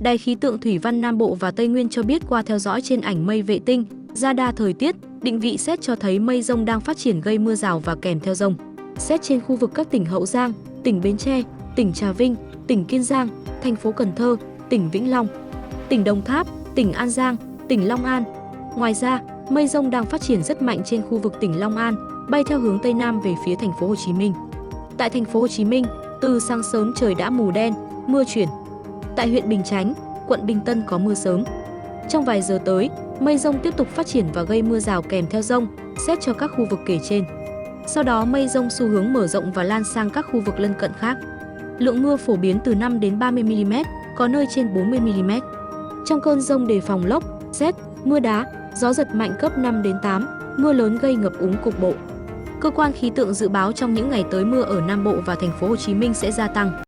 Đài khí tượng thủy văn Nam Bộ và Tây Nguyên cho biết qua theo dõi trên ảnh mây vệ tinh, radar thời tiết, định vị sét cho thấy mây rông đang phát triển gây mưa rào và kèm theo rông. Sét trên khu vực các tỉnh Hậu Giang, tỉnh Bến Tre, tỉnh Trà Vinh, tỉnh Kiên Giang, thành phố Cần Thơ, tỉnh Vĩnh Long, tỉnh Đồng Tháp, tỉnh An Giang, tỉnh Long An. Ngoài ra, mây rông đang phát triển rất mạnh trên khu vực tỉnh Long An, bay theo hướng Tây Nam về phía thành phố Hồ Chí Minh. Tại thành phố Hồ Chí Minh, từ sáng sớm trời đã mù đen, mưa chuyển. Tại huyện Bình Chánh, quận Bình Tân có mưa sớm. Trong vài giờ tới, mây rông tiếp tục phát triển và gây mưa rào kèm theo rông, sét cho các khu vực kể trên. Sau đó mây rông xu hướng mở rộng và lan sang các khu vực lân cận khác. Lượng mưa phổ biến từ 5 đến 30 mm, có nơi trên 40 mm. Trong cơn rông đề phòng lốc, sét, mưa đá, gió giật mạnh cấp 5 đến 8, mưa lớn gây ngập úng cục bộ. Cơ quan khí tượng dự báo trong những ngày tới mưa ở Nam Bộ và thành phố Hồ Chí Minh sẽ gia tăng.